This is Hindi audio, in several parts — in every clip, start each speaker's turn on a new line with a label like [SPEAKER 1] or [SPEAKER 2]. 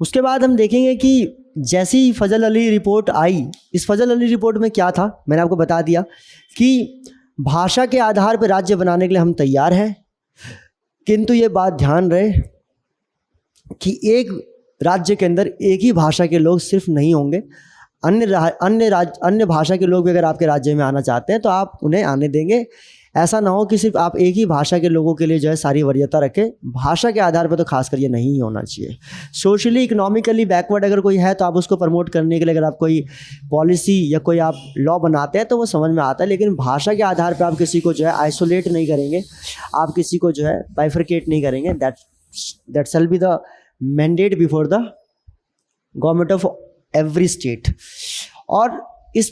[SPEAKER 1] उसके बाद हम देखेंगे कि जैसी फजल अली रिपोर्ट आई, इस फजल अली रिपोर्ट में क्या था, मैंने आपको बता दिया कि भाषा के आधार पर राज्य बनाने के लिए हम तैयार हैं, किंतु ये बात ध्यान रहे कि एक राज्य के अंदर एक ही भाषा के लोग सिर्फ नहीं होंगे, अन्य भाषा के लोग भी अगर आपके राज्य में आना चाहते हैं तो आप उन्हें आने देंगे। ऐसा ना हो कि सिर्फ आप एक ही भाषा के लोगों के लिए जो है सारी वरीयता रखें, भाषा के आधार पर तो खासकर ये नहीं होना चाहिए। सोशली इकोनॉमिकली बैकवर्ड अगर कोई है तो आप उसको प्रमोट करने के लिए अगर आप कोई पॉलिसी या कोई आप लॉ बनाते हैं तो वो समझ में आता है, लेकिन भाषा के आधार पर आप किसी को जो है आइसोलेट नहीं करेंगे, आप किसी को जो है बाइफरकेट नहीं करेंगे। That shall be the mandate before the government of every state. और इस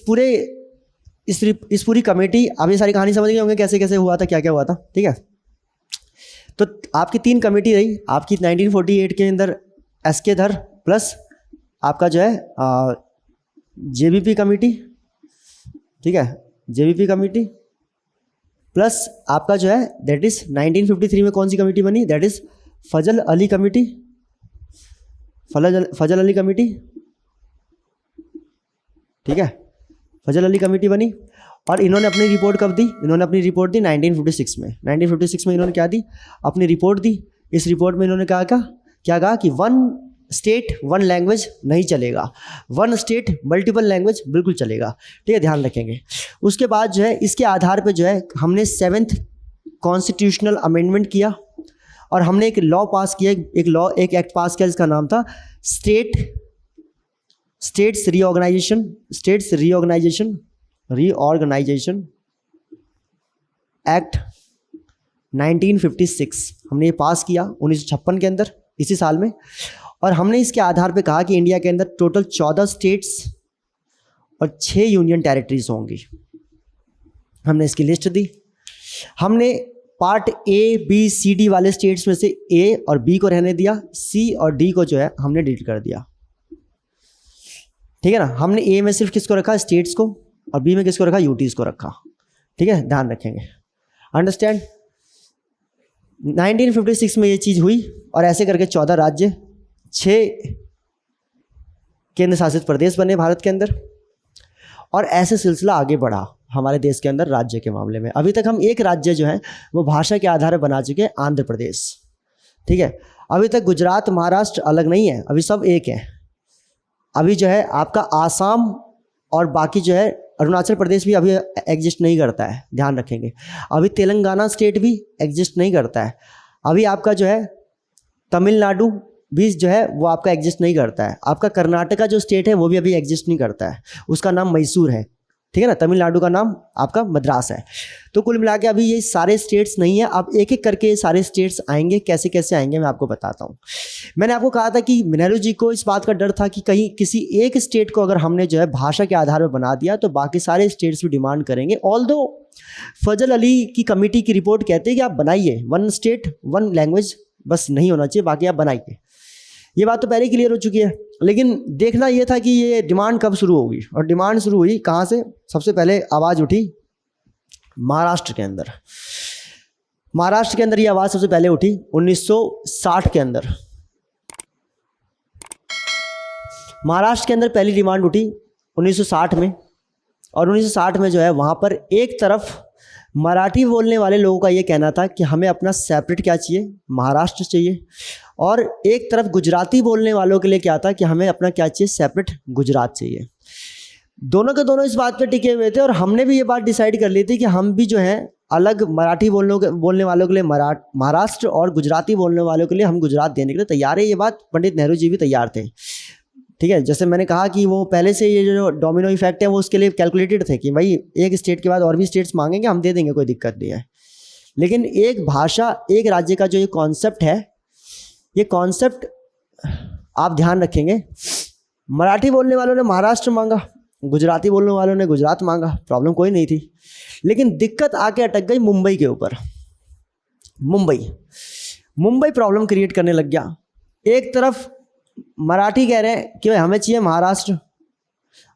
[SPEAKER 1] पूरी कमेटी, आप ये सारी कहानी समझ गए होंगे कैसे कैसे हुआ था, क्या क्या हुआ था, ठीक है। तो आपकी 3 कमेटी रही आपकी 1948 के अंदर, एसके धर प्लस आपका जो है जेबीपी कमेटी, ठीक है, जेबीपी कमेटी प्लस आपका जो है दैट इज 1953 में कौन सी कमेटी बनी, that is Fazal Ali committee, Fazal Ali committee, ठीक है, फजल अली कमेटी बनी। और इन्होंने अपनी रिपोर्ट कब दी, इन्होंने अपनी रिपोर्ट दी 1956 में। 1956 में इन्होंने क्या दी, अपनी रिपोर्ट दी। इस रिपोर्ट में इन्होंने क्या कहा कि 1 स्टेट 1 लैंग्वेज नहीं चलेगा, 1 स्टेट मल्टीपल लैंग्वेज बिल्कुल चलेगा, ठीक है, ध्यान रखेंगे। उसके बाद जो है इसके आधार पर जो है हमने 7th कॉन्स्टिट्यूशनल अमेंडमेंट किया और हमने एक लॉ पास किया, एक एक्ट पास किया जिसका नाम था स्टेट्स रीऑर्गेनाइजेशन एक्ट 1956। हमने ये पास किया 1956 के अंदर, इसी साल में। और हमने इसके आधार पे कहा कि इंडिया के अंदर टोटल 14 स्टेट्स और 6 यूनियन टेरिटरीज होंगी। हमने इसकी लिस्ट दी। हमने part A, B, C, D वाले स्टेट्स में से A और B को रहने दिया, C और D को जो है हमने डिलीट कर दिया, ठीक है ना। हमने A में सिर्फ किसको रखा, स्टेट्स को, और B में किसको रखा, यूटीज को रखा, ठीक है, ध्यान रखेंगे, अंडरस्टैंड। 1956 में ये चीज़ हुई और ऐसे करके 14 राज्य, 6 केंद्र शासित प्रदेश बने भारत के अंदर, और ऐसे सिलसिला आगे बढ़ा हमारे देश के अंदर राज्य के मामले में। अभी तक हम एक राज्य जो है वो भाषा के आधार पर बना चुके हैं, आंध्र प्रदेश, ठीक है। अभी तक गुजरात महाराष्ट्र अलग नहीं है, अभी सब एक है। अभी जो है आपका आसाम और बाकी जो है अरुणाचल प्रदेश भी अभी एग्जिस्ट नहीं करता है, ध्यान रखेंगे। अभी तेलंगाना स्टेट भी एग्जिस्ट नहीं करता है। अभी आपका जो है तमिलनाडु भी जो है वो आपका एग्जिस्ट नहीं करता है। आपका कर्नाटका जो स्टेट है वो भी अभी एग्जिस्ट नहीं करता है, उसका नाम मैसूर है, ठीक है ना। तमिलनाडु का नाम आपका मद्रास है। तो कुल मिला के अभी ये सारे स्टेट्स नहीं है, अब एक एक करके ये सारे स्टेट्स आएंगे। कैसे कैसे आएंगे मैं आपको बताता हूँ। मैंने आपको कहा था कि नेहरू जी को इस बात का डर था कि कहीं किसी एक स्टेट को अगर हमने जो है भाषा के आधार पर बना दिया तो बाकी सारे स्टेट्स भी डिमांड करेंगे। ऑल्दो फजल अली की कमेटी की रिपोर्ट कहते हैं कि आप बनाइए 1 स्टेट 1 लैंग्वेज, बस नहीं होना चाहिए, बाकी आप बनाइए। ये बात तो पहले क्लियर हो चुकी है, लेकिन देखना ये था कि ये डिमांड कब शुरू होगी। और डिमांड शुरू हुई कहाँ से, सबसे पहले आवाज़ उठी महाराष्ट्र के अंदर। महाराष्ट्र के अंदर ये आवाज़ सबसे पहले उठी 1960 के अंदर। महाराष्ट्र के अंदर पहली डिमांड उठी 1960 में। और 1960 में जो है वहाँ पर एक तरफ मराठी बोलने वाले लोगों का ये कहना था कि हमें अपना सेपरेट क्या चाहिए, महाराष्ट्र चाहिए। और एक तरफ गुजराती बोलने वालों के लिए क्या था कि हमें अपना क्या चाहिए, सेपरेट गुजरात चाहिए। दोनों के दोनों इस बात पे टिके हुए थे और हमने भी ये बात डिसाइड कर ली थी कि हम भी जो है अलग मराठी बोलने वालों के लिए महाराष्ट्र और गुजराती बोलने वालों के लिए हम गुजरात देने के लिए तैयार है। ये बात पंडित नेहरू जी भी तैयार थे, ठीक है। जैसे मैंने कहा कि वो पहले से ये जो डोमिनो इफेक्ट है वो उसके लिए कैलकुलेटेड थे कि भाई एक स्टेट के बाद और भी स्टेट्स मांगेंगे, हम दे देंगे, कोई दिक्कत नहीं है। लेकिन एक भाषा एक राज्य का जो ये कॉन्सेप्ट है, ये कॉन्सेप्ट आप ध्यान रखेंगे। मराठी बोलने वालों ने महाराष्ट्र मांगा, गुजराती बोलने वालों ने गुजरात मांगा, प्रॉब्लम कोई नहीं थी। लेकिन दिक्कत आके अटक गई मुंबई के ऊपर। मुंबई प्रॉब्लम क्रिएट करने लग गया। एक तरफ मराठी कह रहे हैं कि भाई हमें चाहिए महाराष्ट्र,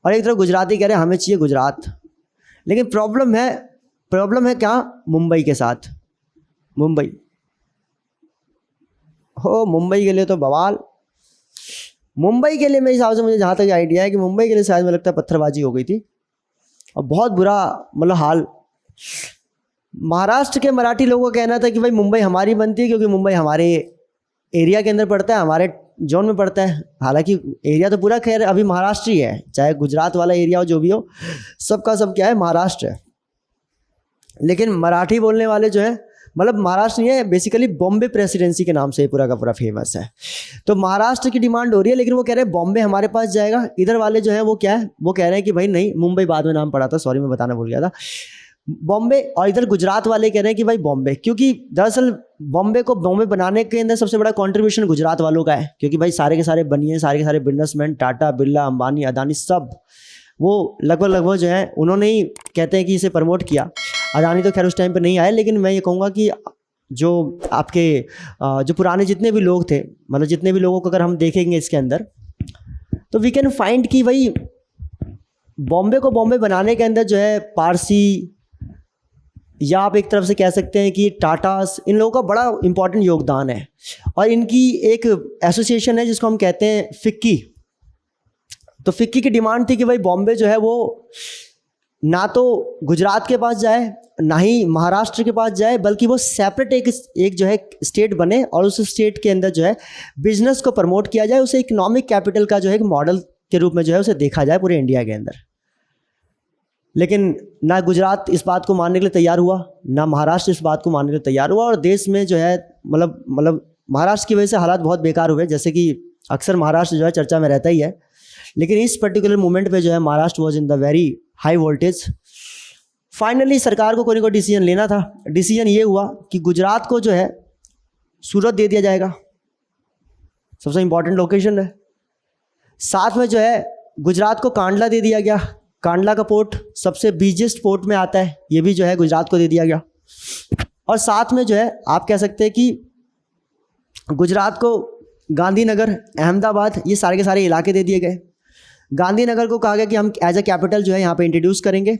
[SPEAKER 1] और एक तरफ गुजराती कह रहे हैं हमें चाहिए गुजरात। लेकिन प्रॉब्लम है क्या, मुंबई के साथ। मुंबई के लिए तो बवाल। मुंबई के लिए मेरे हिसाब से, मुझे जहाँ तक आइडिया है कि मुंबई के लिए शायद मुझे लगता है पत्थरबाजी हो गई थी और बहुत बुरा मतलब हाल। महाराष्ट्र के मराठी लोगों का कहना था कि भाई मुंबई हमारी बनती है क्योंकि मुंबई हमारे एरिया के अंदर पड़ता है, हमारे जोन में पड़ता है। हालांकि एरिया तो पूरा खैर अभी महाराष्ट्र ही है, चाहे गुजरात वाला एरिया हो जो भी हो, सबका सब क्या है, महाराष्ट्र है। लेकिन मराठी बोलने वाले जो है, मतलब महाराष्ट्र नहीं है, बेसिकली बॉम्बे प्रेसिडेंसी के नाम से पूरा का पूरा फेमस है। तो महाराष्ट्र की डिमांड हो रही है, लेकिन वो कह रहे हैं बॉम्बे हमारे पास जाएगा। इधर वाले जो है वो क्या है, वो कह रहे हैं कि भाई नहीं, मुंबई बाद में नाम पड़ा था, सॉरी मैं बताना भूल गया था, बॉम्बे। और इधर गुजरात वाले कह रहे हैं कि भाई बॉम्बे, क्योंकि दरअसल बॉम्बे को बॉम्बे बनाने के अंदर सबसे बड़ा कंट्रीब्यूशन गुजरात वालों का है, क्योंकि भाई सारे के सारे बनिए, सारे के सारे बिजनेसमैन, टाटा, बिरला, अंबानी, अदानी, सब वो लगभग जो है उन्होंने ही कहते हैं कि इसे प्रमोट किया। अदानी तो खैर उस टाइम पे नहीं आए, लेकिन मैं ये कहूँगा कि जो आपके जो पुराने जितने भी लोग थे, मतलब जितने भी लोगों को अगर हम देखेंगे इसके अंदर, तो वी कैन फाइंड कि भाई बॉम्बे को बॉम्बे बनाने के अंदर जो है पारसी, या आप एक तरफ से कह सकते हैं कि टाटास, इन लोगों का बड़ा इंपॉर्टेंट योगदान है। और इनकी एक एसोसिएशन है जिसको हम कहते हैं फिक्की। तो फिक्की की डिमांड थी कि भाई बॉम्बे जो है वो ना तो गुजरात के पास जाए, ना ही महाराष्ट्र के पास जाए, बल्कि वो सेपरेट एक जो है स्टेट बने और उस स्टेट के अंदर जो है बिजनेस को प्रमोट किया जाए, उसे इकोनॉमिक कैपिटल का जो है एक मॉडल के रूप में जो है उसे देखा जाए पूरे इंडिया के अंदर। लेकिन ना गुजरात इस बात को मानने के लिए तैयार हुआ, ना महाराष्ट्र इस बात को मानने के लिए तैयार हुआ, और देश में जो है मतलब महाराष्ट्र की वजह से हालात बहुत बेकार हुए, जैसे कि अक्सर महाराष्ट्र जो है चर्चा में रहता ही है। लेकिन इस पर्टिकुलर मोमेंट पे जो है Maharashtra was in the very high voltage. Finally सरकार को कोई ना कोई डिसीजन लेना था। डिसीजन ये हुआ कि गुजरात को जो है सूरत दे दिया जाएगा, सबसे इंपॉर्टेंट लोकेशन है। साथ में जो है गुजरात को कांडला दे दिया गया, कांडला का पोर्ट सबसे बिगेस्ट पोर्ट में आता है, ये भी जो है गुजरात को दे दिया गया। और साथ में जो है आप कह सकते हैं कि गुजरात को गांधीनगर, अहमदाबाद, ये सारे के सारे इलाके दे दिए गए। गांधीनगर को कहा गया कि हम एज ए कैपिटल जो है यहाँ पे इंट्रोड्यूस करेंगे,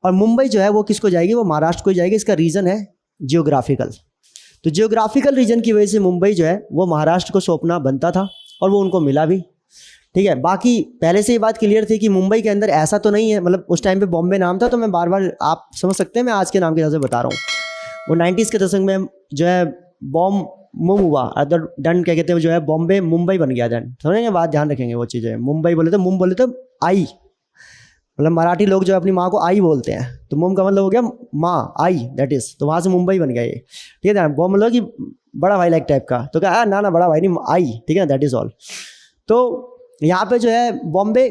[SPEAKER 1] और मुंबई जो है वो किसको जाएगी, वो महाराष्ट्र को जाएगी। इसका रीज़न है जियोग्राफिकल। तो जियोग्राफिकल रीजन की वजह से मुंबई जो है वो महाराष्ट्र को सौंपना बनता था, और वो उनको मिला भी। ठीक है, बाकी पहले से ये बात क्लियर थी कि मुंबई के अंदर ऐसा तो नहीं है, मतलब उस टाइम पे बॉम्बे नाम था, तो मैं बार बार, आप समझ सकते हैं मैं आज के नाम के हिसाब से बता रहा हूँ। वो 90s के दशक में जो है बॉम्ब मुम हुआ, अदर डन क्या कहते हैं जो है बॉम्बे मुंबई बन गया। डन समझेंगे बात, ध्यान रखेंगे वो चीज़ें। मुंबई बोले तो मुम बोले तो आई, मतलब मराठी लोग जो अपनी माँ को आई बोलते हैं, तो मुम का मतलब हो गया माँ, आई, दैट इज, तो वहाँ से मुंबई बन गया ये। ठीक है ना, बॉम्ब मतलब कि बड़ा भाई लाइक टाइप का, तो क्या ना ना बड़ा भाई नहीं, आई, ठीक है ना, दैट इज ऑल। तो यहाँ पे जो है बॉम्बे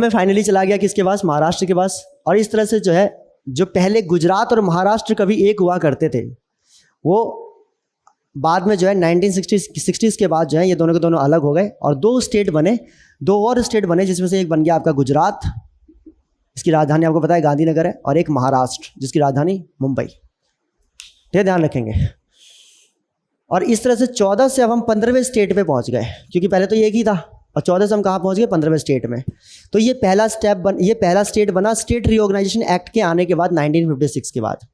[SPEAKER 1] फाइनली चला गया किसके पास, महाराष्ट्र के पास। और इस तरह से जो है जो पहले गुजरात और महाराष्ट्र कभी एक हुआ करते थे, वो बाद में जो है 1960s के बाद जो है ये दोनों के दोनों अलग हो गए, और दो स्टेट बने, दो और स्टेट बने, जिसमें से एक बन गया आपका गुजरात, इसकी राजधानी आपको पता है गांधीनगर है, और एक महाराष्ट्र जिसकी राजधानी मुंबई। ठीक, ध्यान रखेंगे। और इस तरह से 14 से अब हम 15वें स्टेट पे पहुंच गए, क्योंकि पहले तो एक ही था, और 14 से हम कहाँ पहुंच गए, 15वें स्टेट में। तो ये पहला स्टेट बना स्टेट रीऑर्गेनाइजेशन एक्ट के आने के बाद 1956 के बाद।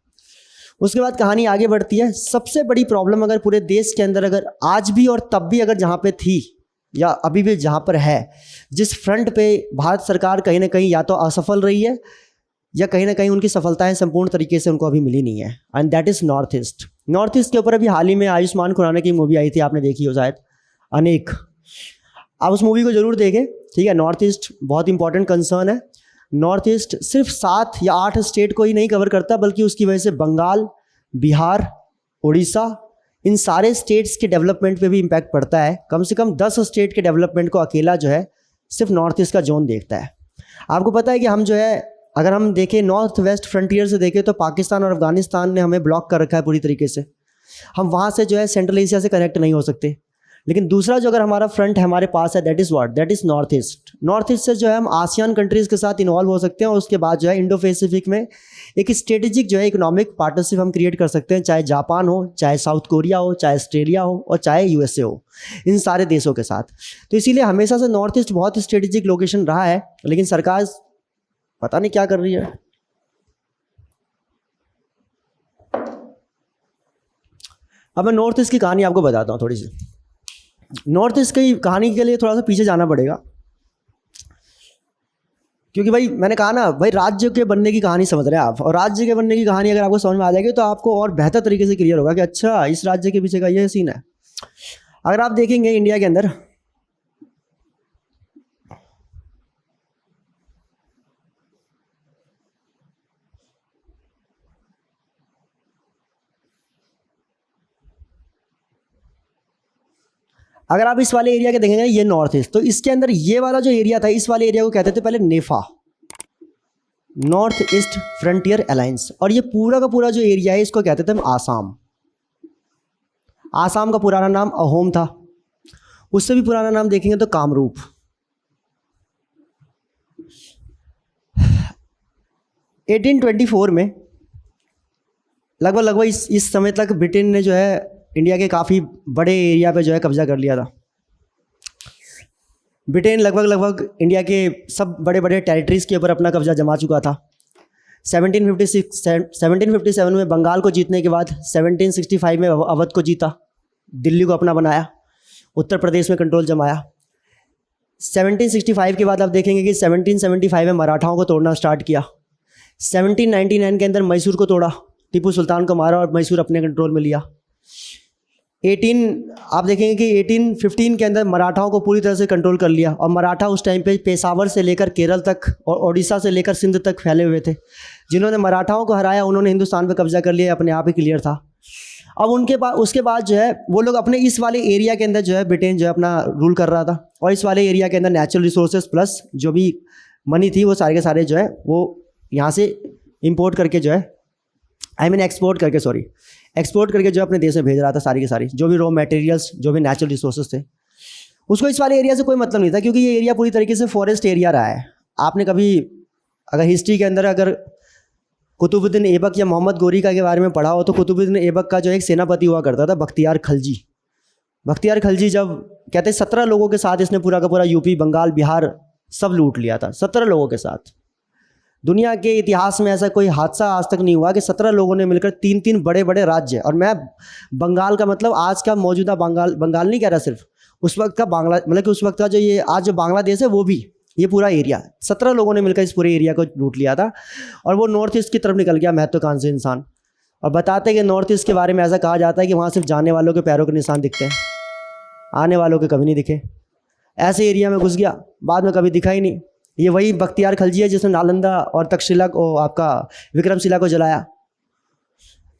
[SPEAKER 1] उसके बाद कहानी आगे बढ़ती है। सबसे बड़ी प्रॉब्लम अगर पूरे देश के अंदर, अगर आज भी और तब भी अगर जहाँ पे थी या अभी भी जहाँ पर है, जिस फ्रंट पे भारत सरकार कहीं ना कहीं या तो असफल रही है, या कहीं ना कहीं उनकी सफलताएं संपूर्ण तरीके से उनको अभी मिली नहीं है, and that is north east. North east के ऊपर अभी हाल ही में आयुष्मान खुराना की मूवी आई थी, आपने देखी हो शायद, अनेक। आप उस मूवी को जरूर देखें। ठीक है, नॉर्थ ईस्ट बहुत इंपॉर्टेंट कंसर्न है। नॉर्थ ईस्ट सिर्फ 7 या 8 स्टेट को ही नहीं कवर करता, बल्कि उसकी वजह से बंगाल, बिहार, उड़ीसा, इन सारे स्टेट्स के डेवलपमेंट पे भी इम्पैक्ट पड़ता है। कम से कम 10 स्टेट के डेवलपमेंट को अकेला जो है सिर्फ नॉर्थ ईस्ट का जोन देखता है। आपको पता है कि हम जो है, अगर हम देखें नॉर्थ वेस्ट फ्रंटियर से देखें, तो पाकिस्तान और अफगानिस्तान ने हमें ब्लॉक कर रखा है पूरी तरीके से। हम वहाँ से जो है सेंट्रल एशिया से कनेक्ट नहीं हो सकते। लेकिन दूसरा जो अगर हमारा फ्रंट हमारे पास है, that is what, that is north east. North east से जो है हम आसियान कंट्रीज़ के साथ इन्वॉल्व हो सकते हैं, और उसके बाद जो है इंडो पैसिफिक में एक स्ट्रेटेजिक जो है इकोनॉमिक पार्टनरशिप हम क्रिएट कर सकते हैं, चाहे जापान हो, चाहे साउथ कोरिया हो, चाहे ऑस्ट्रेलिया हो, और चाहे यूएसए हो, इन सारे देशों के साथ। तो इसीलिए हमेशा से नॉर्थ ईस्ट बहुत स्ट्रेटेजिक लोकेशन रहा है, लेकिन सरकार पता नहीं क्या कर रही है। अब मैं नॉर्थ ईस्ट की कहानी आपको बताता हूँ थोड़ी सी। नॉर्थ ईस्ट की कहानी के लिए थोड़ा सा पीछे जाना पड़ेगा, क्योंकि भाई मैंने कहा ना भाई, राज्य के बनने की कहानी समझ रहे हैं आप, और राज्य के बनने की कहानी अगर आपको समझ में आ जाएगी तो आपको और बेहतर तरीके से क्लियर होगा कि अच्छा इस राज्य के पीछे का ये सीन है। अगर आप देखेंगे इंडिया के अंदर, अगर आप इस वाले एरिया के देखेंगे ये नॉर्थ ईस्ट, तो इसके अंदर ये वाला जो एरिया था, इस वाले एरिया को कहते थे पहले नेफा, नॉर्थ ईस्ट फ्रंटियर अलायंस। और ये पूरा का पूरा जो एरिया है इसको कहते थे हम आसाम। आसाम का पुराना नाम अहोम था, उससे भी पुराना नाम देखेंगे तो कामरूप। 1824 में लगभग इस समय तक ब्रिटेन ने जो है इंडिया के काफ़ी बड़े एरिया पे जो है कब्जा कर लिया था। ब्रिटेन लगभग इंडिया के सब बड़े बड़े टेरिटरीज़ के ऊपर अपना कब्जा जमा चुका था। 1757 में बंगाल को जीतने के बाद 1765 में अवध को जीता, दिल्ली को अपना बनाया, उत्तर प्रदेश में कंट्रोल जमाया। 1765 के बाद आप देखेंगे कि 1775 में मराठाओं को तोड़ना स्टार्ट किया। 1799 के अंदर मैसूर को तोड़ा, टीपू सुल्तान को मारा और मैसूर अपने कंट्रोल में लिया। आप देखेंगे कि 1815 के अंदर मराठाओं को पूरी तरह से कंट्रोल कर लिया, और मराठा उस टाइम पे पेशावर से लेकर केरल तक और ओडिशा से लेकर सिंध तक फैले हुए थे। जिन्होंने मराठाओं को हराया उन्होंने हिंदुस्तान पे कब्जा कर लिया, अपने आप ही क्लियर था। अब उसके बाद जो है वो लोग अपने इस वाले एरिया के अंदर जो है ब्रिटेन जो है अपना रूल कर रहा था, और इस वाले एरिया के अंदर नेचुरल रिसोर्सेज प्लस जो भी मनी थी वो सारे के सारे जो है वो यहाँ से इम्पोर्ट करके जो है एक्सपोर्ट करके जो अपने देश में भेज रहा था। सारी की सारी जो भी रॉ मटेरियल्स, जो भी नेचुरल रिसोर्सेज थे, उसको इस वाले एरिया से कोई मतलब नहीं था, क्योंकि ये एरिया पूरी तरीके से फॉरेस्ट एरिया रहा है। आपने कभी अगर हिस्ट्री के अंदर अगर कुतुबुद्दीन ऐबक या मोहम्मद गोरी का के बारे में पढ़ा हो, तो कुतुबुद्दीन ऐबक का जो एक सेनापति हुआ करता था बख्तियार खलजी। बख्तियार खलजी जब कहते 17 लोगों के साथ इसने पूरा का पूरा यूपी, बंगाल, बिहार सब लूट लिया था, 17 लोगों के साथ। दुनिया के इतिहास में ऐसा कोई हादसा आज तक नहीं हुआ कि 17 लोगों ने मिलकर 3-3 बड़े बड़े राज्य, और मैं बंगाल का मतलब आज का मौजूदा बंगाल नहीं कह रहा, सिर्फ उस वक्त का बांग्ला, मतलब कि उस वक्त का जो ये आज जो बांग्लादेश है वो भी, ये पूरा एरिया 17 लोगों ने मिलकर इस पूरे एरिया को लूट लिया था। और वो नॉर्थ ईस्ट की तरफ निकल गया महत्वाकांक्षी इंसान। और बताते कि नॉर्थ ईस्ट के बारे में ऐसा कहा जाता है कि वहाँ सिर्फ जाने वालों के पैरों के निशान दिखते हैं, आने वालों के कभी नहीं दिखे। ऐसे एरिया में घुस गया, बाद में कभी दिखा ही नहीं। ये वही बख्तियार खलजी है जिसने नालंदा और तक्षशिला को, आपका विक्रमशिला को जलाया।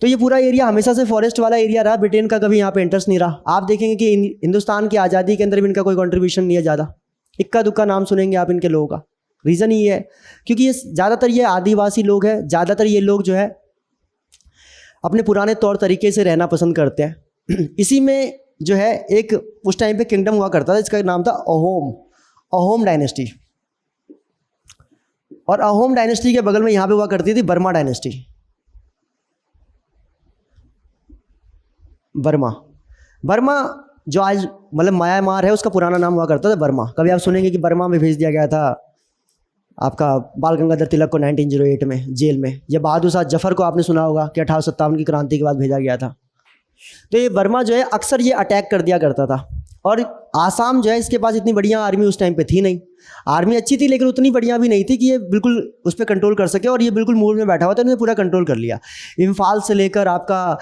[SPEAKER 1] तो ये पूरा एरिया हमेशा से फॉरेस्ट वाला एरिया रहा, ब्रिटेन का कभी यहाँ पे इंटरेस्ट नहीं रहा। आप देखेंगे कि हिंदुस्तान की आज़ादी के अंदर भी इनका कोई कंट्रीब्यूशन नहीं है ज़्यादा, इक्का दुक्का नाम सुनेंगे आप इनके लोगों का। रीज़न ये है क्योंकि ये ज़्यादातर ये आदिवासी लोग हैं, ज़्यादातर ये लोग जो है अपने पुराने तौर तरीके से रहना पसंद करते हैं। इसी में जो है एक उस टाइम पे किंगडम हुआ करता था, इसका नाम था अहोम डायनेस्टी। और अहोम डायनेस्टी के बगल में यहाँ पे हुआ करती थी बर्मा डायनेस्टी। बर्मा जो आज मतलब म्यांमार है, उसका पुराना नाम हुआ करता था बर्मा। कभी आप सुनेंगे कि बर्मा में भेज दिया गया था आपका बाल गंगाधर तिलक को 1908 में जेल में, या बहादुर शाह जफर को आपने सुना होगा कि 1857 की क्रांति के बाद भेजा गया था। तो ये बर्मा जो है अक्सर ये अटैक कर दिया करता था। और आसाम जो है इसके पास इतनी बढ़िया आर्मी उस टाइम पे थी नहीं, आर्मी अच्छी थी लेकिन उतनी बढ़िया भी नहीं थी कि ये बिल्कुल उस पर कंट्रोल कर सके, और ये बिल्कुल मूल में बैठा हुआ था, इन्होंने पूरा कंट्रोल कर लिया। इम्फाल से लेकर आपका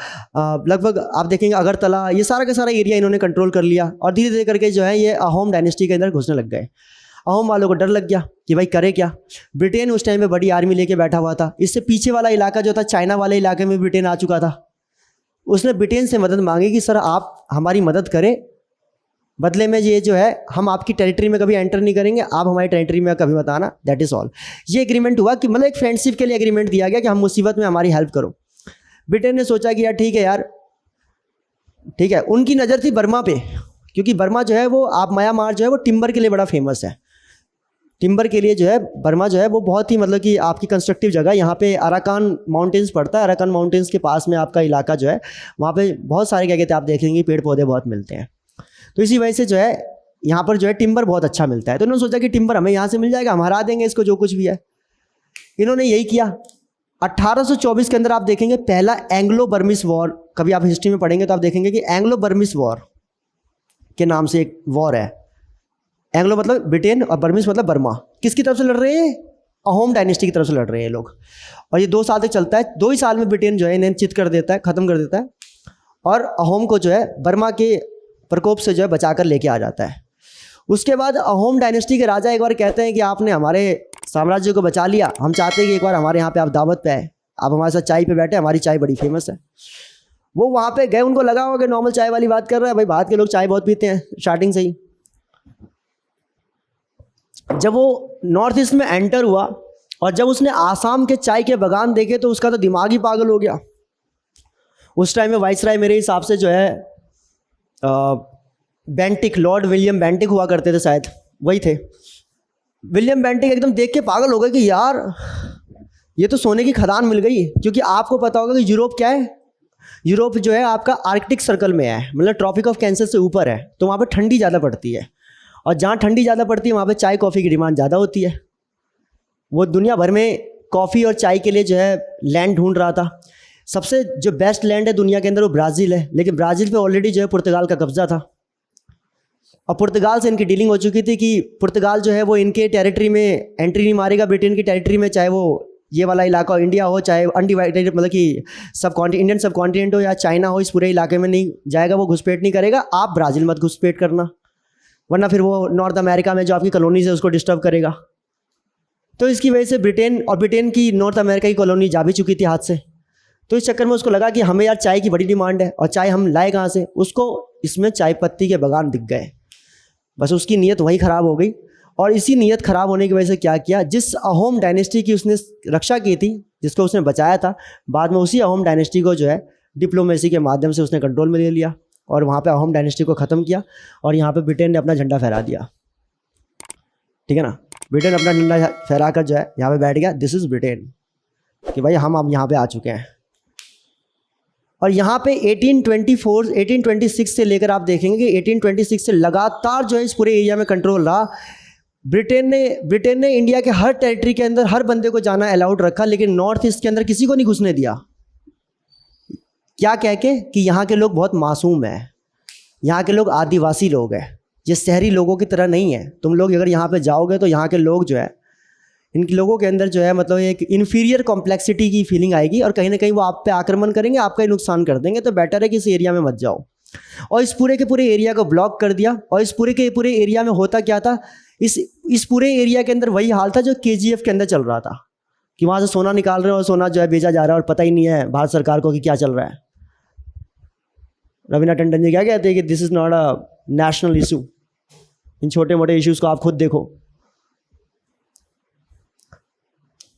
[SPEAKER 1] लगभग आप देखेंगे अगरतला, ये सारा का सारा एरिया इन्होंने कंट्रोल कर लिया। और धीरे धीरे करके जो है ये अहोम डायनेस्टी के अंदर घुसने लग गए। अहोम वालों को डर लग गया कि भाई करे क्या। ब्रिटेन उस टाइम में बड़ी आर्मी लेके बैठा हुआ था। इससे पीछे वाला इलाका जो था चाइना वाले इलाके में ब्रिटेन आ चुका था। उसने ब्रिटेन से मदद मांगी कि सर आप हमारी मदद करें, बदले में ये जो है हम आपकी टेरिटरी में कभी एंटर नहीं करेंगे, आप हमारी टेरिटरी में कभी मत आना, दैट इज़ ऑल। ये एग्रीमेंट हुआ कि मतलब एक फ्रेंडशिप के लिए एग्रीमेंट दिया गया कि हम मुसीबत में हमारी हेल्प करो। ब्रिटेन ने सोचा कि यार ठीक है यार, ठीक है। उनकी नज़र थी बर्मा पे, क्योंकि बर्मा जो है वो आप म्यांमार जो है वो टिम्बर के लिए बड़ा फेमस है। टिम्बर के लिए जो है बर्मा जो है वो बहुत ही मतलब कि आपकी कंस्ट्रक्टिव जगह। यहाँ पे अराकान माउंटेन्स पड़ता है, अराकान माउंटेन्स के पास में आपका इलाका जो है वहाँ पे बहुत सारे क्या कहते हैं आप देखेंगे पेड़ पौधे बहुत मिलते हैं। तो इसी वजह से जो है यहाँ पर जो है टिम्बर बहुत अच्छा मिलता है। तो उन्होंने सोचा कि टिम्बर हमें यहाँ से मिल जाएगा, हम हरा देंगे इसको जो कुछ भी है। इन्होंने यही किया। 1824 के अंदर आप देखेंगे पहला एंग्लो बर्मिस वॉर, कभी आप हिस्ट्री में पढ़ेंगे तो आप देखेंगे कि एंग्लो बर्मिस वॉर के नाम से एक वॉर है। एंग्लो मतलब ब्रिटेन और बर्मीज मतलब बर्मा। किसकी तरफ से लड़ रहे हैं? अहोम डायनेस्टी की तरफ से लड़ रहे हैं ये लोग। और ये 2 साल तक चलता है। 2 ही साल में ब्रिटेन जो है इन्हें चित कर देता है, ख़त्म कर देता है, और अहोम को जो है बर्मा के प्रकोप से जो है बचा कर लेके आ जाता है। उसके बाद अहोम डायनेस्टी के राजा एक बार कहते हैं कि आपने हमारे साम्राज्य को बचा लिया, हम चाहते हैं कि एक बार हमारे यहाँ पे आप दावत पे आए, आप हमारे साथ चाय पे बैठे, हमारी चाय बड़ी फेमस है। वो वहाँ पे गए, उनको लगा होगा कि नॉर्मल चाय वाली बात कर रहा है, भाई भारत के लोग चाय बहुत पीते हैं स्टार्टिंग से ही। जब वो नॉर्थ ईस्ट में एंटर हुआ और जब उसने आसाम के चाय के बागान देखे तो उसका तो दिमाग ही पागल हो गया। उस टाइम में वाइसराय मेरे हिसाब से जो है बेंटिक, लॉर्ड विलियम बेंटिक हुआ करते थे शायद, वही थे। विलियम बेंटिक एकदम देख के पागल हो गए कि यार ये तो सोने की खदान मिल गई। क्योंकि आपको पता होगा कि यूरोप क्या है, यूरोप जो है आपका आर्कटिक सर्कल में है, मतलब ट्रॉपिक ऑफ कैंसर से ऊपर है, तो वहाँ पे ठंडी ज़्यादा पड़ती है, और जहाँ ठंडी ज़्यादा पड़ती है वहाँ पे चाय कॉफ़ी की डिमांड ज़्यादा होती है। वो दुनिया भर में कॉफ़ी और चाय के लिए जो है लैंड ढूंढ रहा था। सबसे जो बेस्ट लैंड है दुनिया के अंदर वो ब्राज़ील है, लेकिन ब्राज़ील पे ऑलरेडी जो है पुर्तगाल का कब्जा था, और पुर्तगाल से इनकी डीलिंग हो चुकी थी कि पुर्तगाल जो है वो इनके टेरिटरी में एंट्री नहीं मारेगा, ब्रिटेन की टेरिटरी में, चाहे वो ये वाला इलाका इंडिया हो, चाहे अनडिवाइडेड मतलब कि इंडियन सब कॉन्टिनेंट हो या चाइना हो, इस पूरे इलाके में नहीं जाएगा, वो घुसपैठ नहीं करेगा। आप ब्राज़ील मत घुसपैठ करना, वरना फिर वो नॉर्थ अमेरिका में जो आपकी कॉलोनीज है उसको डिस्टर्ब करेगा। तो इसकी वजह से ब्रिटेन की नॉर्थ अमेरिका की कॉलोनी जा भी चुकी थी हाथ से। तो इस चक्कर में उसको लगा कि हमें यार चाय की बड़ी डिमांड है, और चाय हम लाए कहाँ से? उसको इसमें चाय पत्ती के बागान दिख गए। बस उसकी नीयत वहीं ख़राब हो गई, और इसी नीयत ख़राब होने की वजह से क्या किया, जिस अहोम डायनेस्टी की उसने रक्षा की थी, जिसको उसने बचाया था, बाद में उसी अहोम डायनेस्टी को जो है डिप्लोमेसी के माध्यम से उसने कंट्रोल में ले लिया, और वहाँ पे अहोम डायनेस्टी को ख़त्म किया, और यहाँ पे ब्रिटेन ने अपना झंडा फहरा दिया। ठीक है ना, ब्रिटेन अपना झंडा फहरा कर जो है यहाँ पे बैठ गया, दिस इज़ ब्रिटेन, कि भाई हम अब यहाँ पे आ चुके हैं। और यहाँ पे 1826 से लेकर आप देखेंगे कि 1826 से लगातार जो है इस पूरे एरिया में कंट्रोल रहा। ब्रिटेन ने इंडिया के हर टेरिटरी के अंदर हर बंदे को जाना अलाउड रखा, लेकिन नॉर्थ ईस्ट के अंदर किसी को नहीं घुसने दिया। क्या कह के कि यहाँ के लोग बहुत मासूम हैं, यहाँ के लोग आदिवासी लोग हैं, ये शहरी लोगों की तरह नहीं है। तुम लोग अगर यहाँ पे जाओगे तो यहाँ के लोग जो है, इन लोगों के अंदर जो है मतलब एक इन्फीरियर कॉम्प्लेक्सिटी की फीलिंग आएगी, और कहीं ना कहीं वो आप पे आक्रमण करेंगे, आपका ही नुकसान कर देंगे। तो बेटर है कि इस एरिया में मत जाओ। और इस पूरे के पूरे एरिया को ब्लॉक कर दिया। और इस पूरे के पूरे एरिया में होता क्या था, इस पूरे एरिया के अंदर वही हाल था जो KGF के अंदर चल रहा था, कि वहाँ से सोना निकाल रहे हैं और सोना जो है बेचा जा रहा है, और पता ही नहीं है भारत सरकार को कि क्या चल रहा है। रवीना टंडन जी क्या कहते हैं कि this is not a national issue, इन छोटे मोटे इश्यूज़ को आप खुद देखो।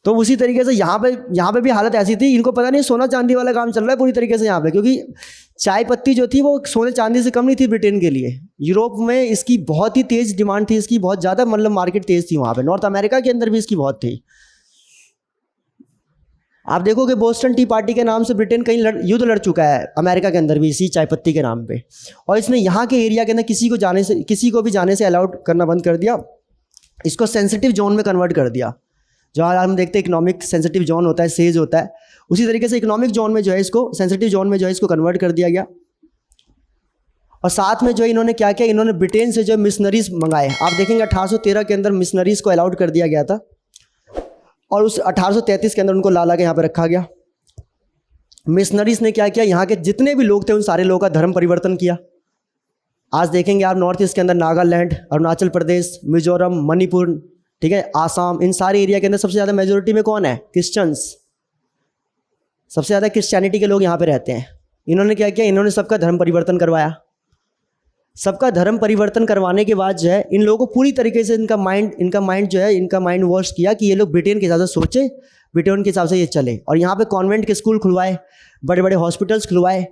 [SPEAKER 1] तो उसी तरीके से यहाँ पे भी हालत ऐसी थी, इनको पता नहीं सोना चांदी वाला काम चल रहा है पूरी तरीके से यहाँ पे, क्योंकि चाय पत्ती जो थी वो सोने चांदी से कम नहीं थी ब्रिटेन के लिए। यूरोप में इसकी बहुत ही तेज़ डिमांड थी, इसकी बहुत ज़्यादा मतलब मार्केट तेज़ थी वहाँ पे। नॉर्थ अमेरिका के अंदर भी इसकी बहुत थी। आप देखोगे बोस्टन टी पार्टी के नाम से ब्रिटेन कहीं युद्ध लड़ चुका है अमेरिका के अंदर भी, इसी चाय पत्ती के नाम पे। और इसने यहाँ के एरिया के अंदर किसी को भी जाने से अलाउड करना बंद कर दिया। इसको सेंसिटिव जोन में कन्वर्ट कर दिया। जो हम देखते हैं इकोनॉमिक सेंसिटिव जोन होता है, सेज होता है, उसी तरीके से इकोनॉमिक जोन में जो है इसको, सेंसिटिव जोन में जो है इसको कन्वर्ट कर दिया गया। और साथ में जो है इन्होंने क्या किया, इन्होंने ब्रिटेन से जो मिशनरीज मंगाए। आप देखेंगे 1813 के अंदर मिशनरीज को अलाउड कर दिया गया था, और उस 1833 के अंदर उनको ला के यहाँ पर रखा गया। मिशनरीज ने क्या किया, यहाँ के जितने भी लोग थे उन सारे लोगों का धर्म परिवर्तन किया। आज देखेंगे आप नॉर्थ ईस्ट के अंदर नागालैंड, अरुणाचल प्रदेश, मिजोरम, मणिपुर, ठीक है, आसाम, इन सारे एरिया के अंदर सबसे ज़्यादा मेजोरिटी में कौन है? क्रिश्चियंस। सबसे ज़्यादा क्रिश्चियनिटी के लोग यहाँ पे रहते हैं। इन्होंने क्या किया, इन्होंने सबका धर्म परिवर्तन करवाया। सबका धर्म परिवर्तन करवाने के बाद जो है इन लोगों को पूरी तरीके से इनका माइंड वॉश किया कि ये लोग ब्रिटेन के हिसाब से सोचे, ब्रिटेन के हिसाब से ये चले। और यहाँ पे कॉन्वेंट के स्कूल खुलवाए, बड़े बड़े हॉस्पिटल्स खुलवाए,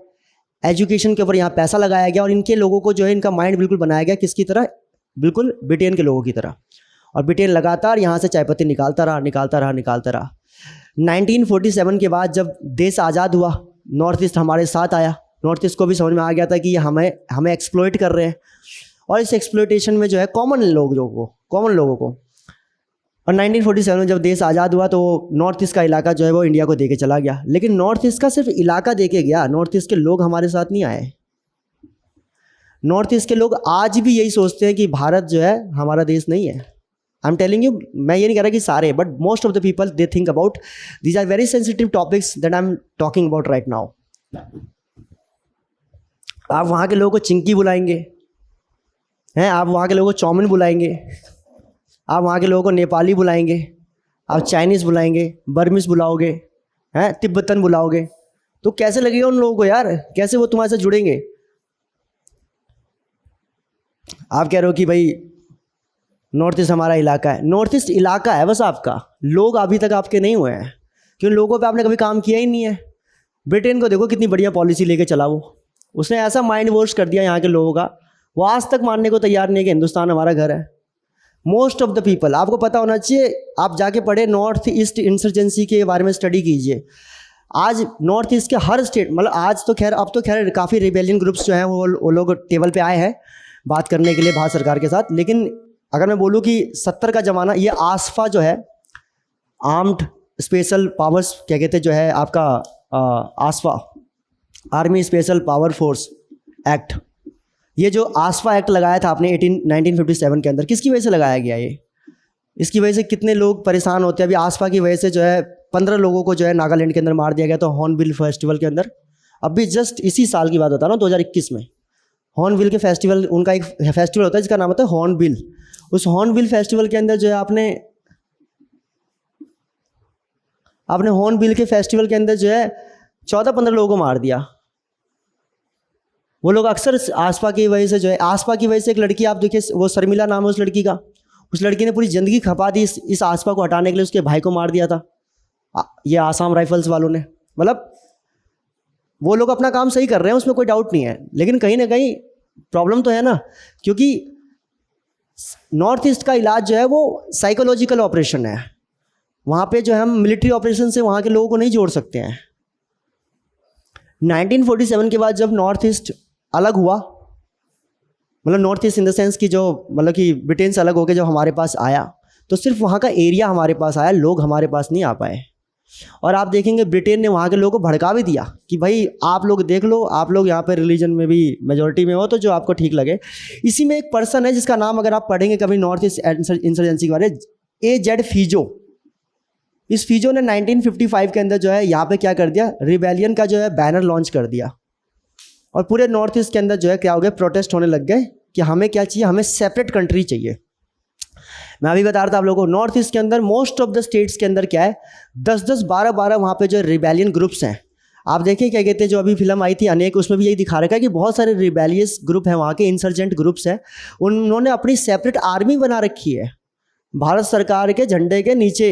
[SPEAKER 1] एजुकेशन के ऊपर यहाँ पैसा लगाया गया, और इनके लोगों को जो है इनका माइंड बिल्कुल बनाया गया किसकी तरह, बिल्कुल ब्रिटेन के लोगों की तरह। और ब्रिटेन लगातार यहाँ से चाय पत्ती निकालता रहा। 1947 के बाद जब देश आज़ाद हुआ, नॉर्थ ईस्ट हमारे साथ आया। नॉर्थ ईस्ट को भी समझ में आ गया था कि ये हमें एक्सप्लॉइट कर रहे हैं, और इस एक्सप्लॉइटेशन में जो है कॉमन लोगों को। और 1947 में जब देश आज़ाद हुआ तो नॉर्थ ईस्ट का इलाका जो है वो इंडिया को दे के चला गया। लेकिन नॉर्थ ईस्ट का सिर्फ इलाका दे के गया, नॉर्थ ईस्ट के लोग हमारे साथ नहीं आए। नॉर्थ ईस्ट के लोग आज भी यही सोचते हैं कि भारत जो है हमारा देश नहीं है। आई एम टेलिंग यू, मैं ये नहीं कह रहा कि सारे, but most of the people they think about these are very sensitive topics that I am talking about right now. आप वहाँ के लोगों को चिंकी बुलाएंगे हैं, आप वहाँ के लोगों को चाउमीन बुलाएंगे, आप वहाँ के लोगों को नेपाली बुलाएंगे, आप चाइनीज़ बुलाएंगे, बर्मीज बुलाओगे, हैं तिब्बतन बुलाओगे, तो कैसे लगेगा उन लोगों को यार, कैसे वो तुम्हारे साथ जुड़ेंगे। आप कह रहे हो कि भाई नॉर्थ ईस्ट हमारा इलाका है, नॉर्थ ईस्ट इलाका है बस आपका, लोग अभी तक आपके नहीं हुए हैं क्योंकि लोगों पे आपने कभी काम किया ही नहीं है। ब्रिटेन को देखो कितनी बढ़िया पॉलिसी लेके चला वो, उसने ऐसा माइंड वॉश कर दिया यहाँ के लोगों का, वो आज तक मानने को तैयार नहीं है कि हिंदुस्तान हमारा घर है। मोस्ट ऑफ द पीपल, आपको पता होना चाहिए, आप जाके पढ़े नॉर्थ ईस्ट इंसर्जेंसी के बारे में स्टडी कीजिए। आज नॉर्थ ईस्ट के हर स्टेट, मतलब आज तो खैर, अब तो खैर काफ़ी रिबेलियन ग्रुप्स जो हैं वो लोग टेबल पे आए हैं बात करने के लिए भारत सरकार के साथ। लेकिन अगर मैं बोलूँ कि 70 का ज़माना, ये आसफा जो है, आर्म्ड स्पेशल पावर्स क्या कहते जो है आपका AFSPA, army special power force act, ये जो आसफा एक्ट लगाया था आपने 1957 के अंदर, किसकी वजह से लगाया गया ये? इसकी वजह से कितने लोग परेशान होते हैं। अभी आसफा की वजह से जो है 15 लोगों को जो है नागालैंड के अंदर मार दिया गया था हॉर्नबिल फेस्टिवल के अंदर। अभी जस्ट इसी साल की बात बता रहा हूँ, 2021 में हॉर्नबिल के फेस्टिवल, उनका एक फेस्टिवल होता है जिसका नाम होता है हॉर्नबिल। उस हॉर्नबिल फेस्टिवल के अंदर जो है आपने हॉर्नबिल के फेस्टिवल के अंदर जो है 14-15 लोगों को मार दिया। वो लोग अक्सर आसपा की वजह से जो है, आसपा की वजह से एक लड़की, आप देखिए वो शर्मिला नाम है उस लड़की का, उस लड़की ने पूरी ज़िंदगी खपा दी इस आसपा को हटाने के लिए, उसके भाई को मार दिया था ये आसाम राइफल्स वालों ने। मतलब वो लोग अपना काम सही कर रहे हैं, उसमें कोई डाउट नहीं है, लेकिन कहीं ना कहीं प्रॉब्लम तो है ना, क्योंकि नॉर्थ ईस्ट का इलाज जो है वो साइकोलॉजिकल ऑपरेशन है। वहाँ पे जो है हम मिलिट्री ऑपरेशन से वहाँ के लोगों को नहीं जोड़ सकते हैं। 1947 के बाद जब नॉर्थ ईस्ट अलग हुआ, मतलब north east in the sense कि जो मतलब कि ब्रिटेन से अलग होकर जब हमारे पास आया, तो सिर्फ वहाँ का एरिया हमारे पास आया, लोग हमारे पास नहीं आ पाए। और आप देखेंगे ब्रिटेन ने वहाँ के लोगों को भड़का भी दिया कि भाई आप लोग देख लो, आप लोग यहाँ पे रिलीजन में भी मेजॉरिटी में हो, तो जो आपको ठीक लगे। इसी में एक पर्सन है जिसका नाम अगर आप पढ़ेंगे कभी नॉर्थ ईस्ट इंसर्जेंसी के बारे, A.Z. फीजो। इस फीजो ने 1955 के अंदर जो है यहाँ पे क्या कर दिया, रिबेलियन का जो है बैनर लॉन्च कर दिया, और पूरे नॉर्थ ईस्ट के अंदर जो है क्या हो गया, प्रोटेस्ट होने लग गए कि हमें क्या चाहिए, हमें सेपरेट कंट्री चाहिए। मैं अभी बता रहा था आप लोगों को, नॉर्थ ईस्ट के अंदर मोस्ट ऑफ द स्टेट्स के अंदर क्या है, 10-10, 12-12 वहाँ पे जो रिबेलियन ग्रुप्स हैं। आप देखिए क्या कहते हैं, जो अभी फिल्म आई थी अनेक, उसमें भी यही दिखा रखा है कि बहुत सारे रिबेलियस ग्रुप हैं वहाँ के, इंसर्जेंट ग्रुप्स हैं, उन्होंने अपनी सेपरेट आर्मी बना रखी है भारत सरकार के झंडे के नीचे।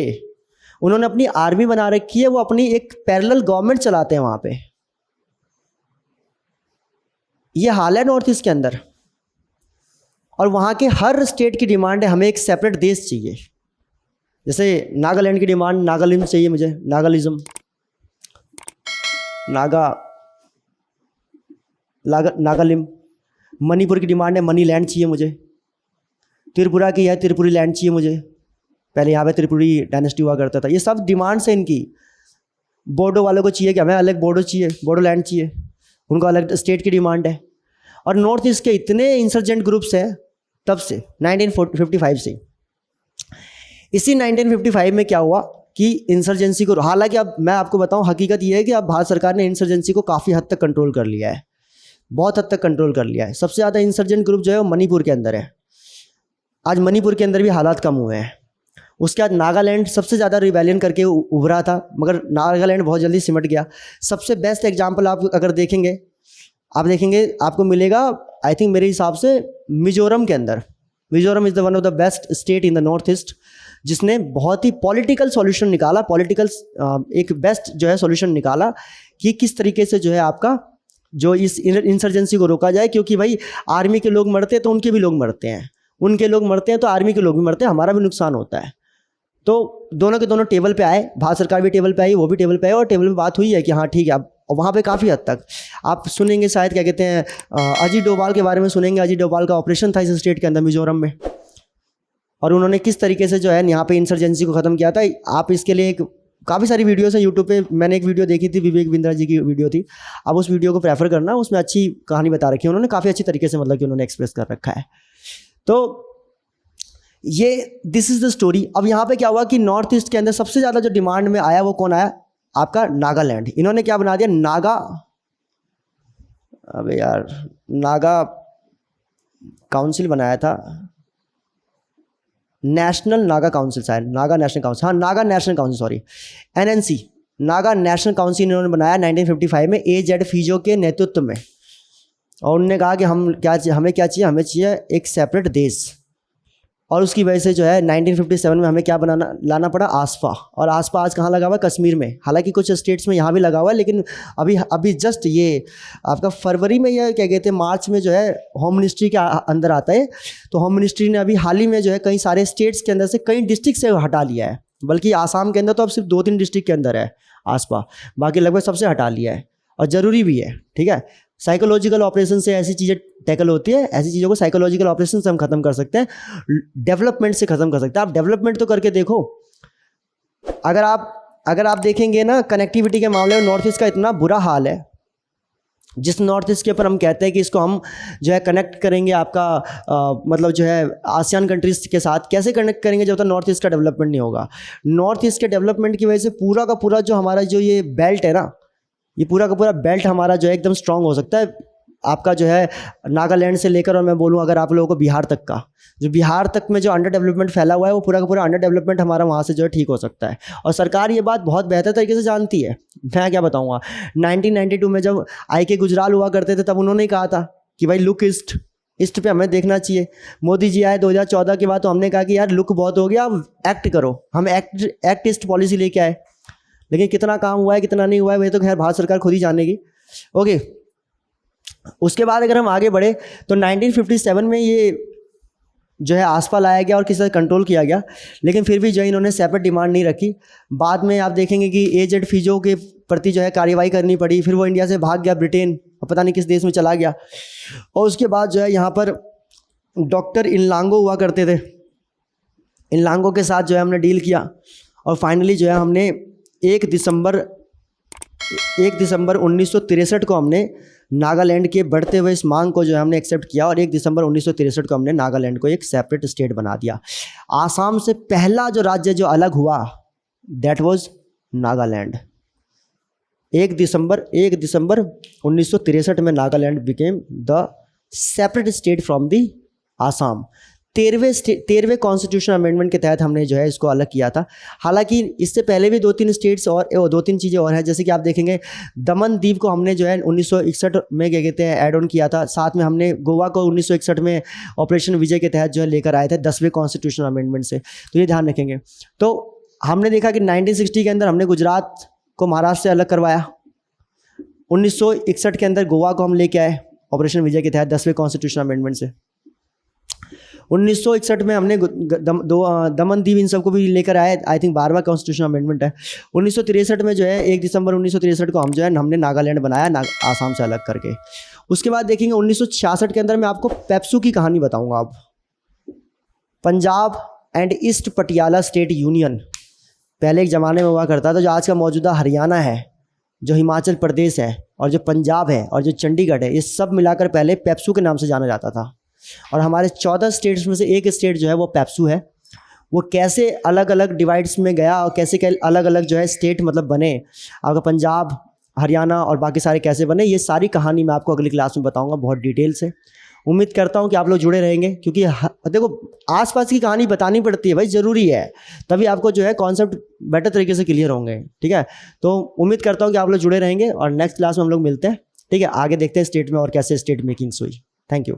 [SPEAKER 1] उन्होंने अपनी आर्मी बना रखी है, वो अपनी एक पैरेलल गवर्नमेंट चलाते हैं वहाँ पे। ये हाल है नॉर्थ ईस्ट के अंदर। और वहाँ के हर स्टेट की डिमांड है हमें एक सेपरेट देश चाहिए। जैसे नागालैंड की डिमांड नागालिज्म चाहिए मुझे, नागालिज्म, नागालिम। मणिपुर की डिमांड है मनी लैंड चाहिए मुझे। त्रिपुरा की है त्रिपुरी लैंड चाहिए मुझे, पहले यहाँ पे त्रिपुरी डायनेस्टी हुआ करता था। ये सब डिमांड्स हैं इनकी। बोडो वालों को चाहिए कि हमें अलग बोडो चाहिए, बोडो लैंड चाहिए, उनको अलग स्टेट की डिमांड है। और नॉर्थ ईस्ट के इतने इंसर्जेंट ग्रुप्स हैं तब से, 1955 से। इसी 1955 में क्या हुआ कि इंसर्जेंसी को, हालांकि अब मैं आपको बताऊं, हकीकत ये है कि अब भारत सरकार ने इंसर्जेंसी को काफ़ी हद तक कंट्रोल कर लिया है, बहुत हद तक कंट्रोल कर लिया है। सबसे ज़्यादा इंसर्जेंट ग्रुप जो है वो मणिपुर के अंदर है। आज मणिपुर के अंदर भी हालात कम हुए हैं। उसके बाद नागालैंड सबसे ज़्यादा रिबेलियन करके उभरा था, मगर नागालैंड बहुत जल्दी सिमट गया। सबसे बेस्ट एग्जाम्पल आप अगर देखेंगे, आप देखेंगे आपको मिलेगा, आई थिंक मेरे हिसाब से मिजोरम के अंदर। Mizoram is the one of the best state in the north east, जिसने बहुत ही पॉलिटिकल सॉल्यूशन निकाला, पॉलिटिकल एक बेस्ट जो है सॉल्यूशन निकाला कि किस तरीके से जो है आपका जो इस इंसर्जेंसी को रोका जाए। क्योंकि भाई आर्मी के लोग मरते हैं तो उनके भी लोग मरते हैं, उनके लोग मरते हैं तो आर्मी के लोग भी मरते हैं, हमारा भी नुकसान होता है। तो दोनों के दोनों टेबल पे आए, भारत सरकार भी टेबल पे आई, वो भी टेबल पे आए, और टेबल पे बात हुई है कि हाँ ठीक है। अब वहाँ पे काफ़ी हद तक आप सुनेंगे, शायद क्या कहते हैं, अजीत डोभाल के बारे में सुनेंगे। अजीत डोभाल का ऑपरेशन था इस स्टेट के अंदर, मिजोरम में, और उन्होंने किस तरीके से जो है यहाँ पे इंसर्जेंसी को ख़त्म किया था। आप इसके लिए एक काफ़ी सारी वीडियोस हैं यूट्यूब पे, मैंने एक वीडियो देखी थी, विवेक बिंद्रा जी की वीडियो थी, आप उस वीडियो को प्रेफर करना, उसमें अच्छी कहानी बता रखी है उन्होंने, काफ़ी अच्छी तरीके से मतलब कि उन्होंने एक्सप्रेस कर रखा है। तो ये दिस इज़ द स्टोरी। अब यहाँ पे क्या हुआ कि नॉर्थ ईस्ट के अंदर सबसे ज़्यादा जो डिमांड में आया वो कौन आया, आपका नागालैंड। इन्होंने क्या बना दिया, नागा, अबे यार नागा काउंसिल बनाया था, नेशनल नागा काउंसिल, शायद नागा नेशनल काउंसिल, हाँ Naga national council, sorry NNC, Naga national council इन्होंने बनाया 1955 में AZ फिजो के नेतृत्व में। और उन्होंने कहा कि हमें क्या चाहिए, हमें चाहिए एक सेपरेट देश। और उसकी वजह से जो है 1957 में हमें क्या लाना पड़ा, आसपा। और आसपा आज कहाँ लगा हुआ है, कश्मीर में। हालांकि कुछ स्टेट्स में यहाँ भी लगा हुआ है, लेकिन अभी जस्ट ये आपका फरवरी में या क्या कहते हैं मार्च में जो है होम मिनिस्ट्री के अंदर आता है। तो होम मिनिस्ट्री ने अभी हाल ही में जो है कई सारे स्टेट्स के अंदर से कई डिस्ट्रिक्ट से हटा लिया है, बल्कि आसाम के अंदर तो अब सिर्फ 2-3 डिस्ट्रिक्ट के अंदर है आसपा, बाकी लगभग सबसे हटा लिया है। और ज़रूरी भी है, ठीक है। साइकोलॉजिकल ऑपरेशन से ऐसी चीज़ें टैकल होती है, ऐसी चीज़ों को साइकोलॉजिकल ऑपरेशन से हम खत्म कर सकते हैं, डेवलपमेंट से खत्म कर सकते हैं। आप डेवलपमेंट तो करके देखो, अगर आप देखेंगे ना कनेक्टिविटी के मामले में नॉर्थ ईस्ट का इतना बुरा हाल है, जिस नॉर्थ ईस्ट के ऊपर हम कहते हैं कि इसको हम जो है कनेक्ट करेंगे आपका मतलब जो है आसियान कंट्रीज के साथ, कैसे कनेक्ट करेंगे जब तक नॉर्थ ईस्ट का डेवलपमेंट नहीं होगा। नॉर्थ ईस्ट के डेवलपमेंट की वजह से पूरा का पूरा जो हमारा जो ये बेल्ट है ना, ये पूरा का पूरा बेल्ट हमारा जो है एकदम स्ट्रांग हो सकता है। आपका जो है नागालैंड से लेकर, और मैं बोलूँ अगर आप लोगों को बिहार तक का, जो बिहार तक में जो अंडर डेवलपमेंट फैला हुआ है, वो पूरा का पूरा अंडर डेवलपमेंट हमारा वहाँ से जो है ठीक हो सकता है। और सरकार ये बात बहुत बेहतर तरीके से जानती है। मैं क्या बताऊँगा, 1992 में जब IK गुजराल हुआ करते थे, तब उन्होंने कहा था कि भाई लुक ईस्ट पे हमें देखना चाहिए। मोदी जी आए 2014 के बाद, तो हमने कहा कि यार लुक बहुत हो गया, अब एक्ट करो। हम एक्ट ईस्ट पॉलिसी लेके आए, लेकिन कितना काम हुआ है कितना नहीं हुआ है, वही तो खैर भारत सरकार खुद ही जानेगी। ओके, उसके बाद अगर हम आगे बढ़े तो 1957 में ये जो है आसपा लाया गया और किसी तरह कंट्रोल किया गया, लेकिन फिर भी जो है इन्होंने सेपरेट डिमांड नहीं रखी। बाद में आप देखेंगे कि AZ फिजो के प्रति जो है कार्रवाई करनी पड़ी, फिर वो इंडिया से भाग गया ब्रिटेन, और पता नहीं किस देश में चला गया। और उसके बाद जो है यहाँ पर डॉक्टर इनलांगो हुआ करते थे, इनलांगो के साथ जो है हमने डील किया, और फाइनली जो है हमने 1 दिसंबर 1963 को हमने नागालैंड के बढ़ते हुए इस मांग को जो है हमने एक्सेप्ट किया, और 1 दिसंबर 1963 को हमने नागालैंड को एक सेपरेट स्टेट बना दिया। आसाम से पहला जो राज्य जो अलग हुआ, दैट वाज नागालैंड। 1 दिसंबर 1963 में Nagaland became the separate state from the Assam. 13वें कॉन्स्टिट्यूशन अमेंडमेंट के तहत हमने जो है इसको अलग किया था। हालांकि इससे पहले भी 2-3 स्टेट्स और 2-3 चीज़ें और हैं, जैसे कि आप देखेंगे दमन दीव को हमने जो है 1961 में क्या कहते हैं ऐड ऑन किया था। साथ में हमने गोवा को 1961 में ऑपरेशन विजय के तहत जो है लेकर आए थे 10वें कॉन्स्टिट्यूशन अमेंडमेंट से, तो ये ध्यान रखेंगे। तो हमने देखा कि 1960 के अंदर हमने गुजरात को महाराष्ट्र से अलग करवाया, 1961 के अंदर गोवा को हम लेके आए ऑपरेशन विजय के तहत 10वें कॉन्स्टिट्यूशन अमेंडमेंट से। 1961 में हमने दमन दीव इन सबको भी लेकर आए, आई थिंक 12वां कॉन्स्टिट्यूशन अमेंडमेंट है। 1963 में जो है 1 दिसंबर 1963 को हम जो है हमने नागालैंड बनाया आसाम से अलग करके। उसके बाद देखेंगे 1966 के अंदर मैं आपको पेप्सू की कहानी बताऊंगा। अब Punjab and east Patiala state union पहले एक ज़माने में हुआ करता था, जो आज का मौजूदा हरियाणा है, जो हिमाचल प्रदेश है, और जो पंजाब है, और जो चंडीगढ़ है, ये सब मिलाकर पहले पेप्सू के नाम से जाना जाता था। और हमारे 14 स्टेट्स में से एक स्टेट जो है वो पेप्सू है। वो कैसे अलग अलग डिवाइड्स में गया और कैसे अलग अलग जो है स्टेट मतलब बने, आपका पंजाब, हरियाणा और बाकी सारे कैसे बने, ये सारी कहानी मैं आपको अगली क्लास में बताऊंगा बहुत डिटेल से। उम्मीद करता हूं कि आप लोग जुड़े रहेंगे, क्योंकि देखो आसपास की कहानी बतानी पड़ती है भाई, ज़रूरी है, तभी आपको जो है कॉन्सेप्ट बेटर तरीके से क्लियर होंगे। ठीक है, तो उम्मीद करता हूँ कि आप लोग जुड़े रहेंगे, और नेक्स्ट क्लास में हम लोग मिलते हैं। ठीक है, आगे देखते हैं स्टेट में और कैसे स्टेट मेकिंग्स हुई। Thank you.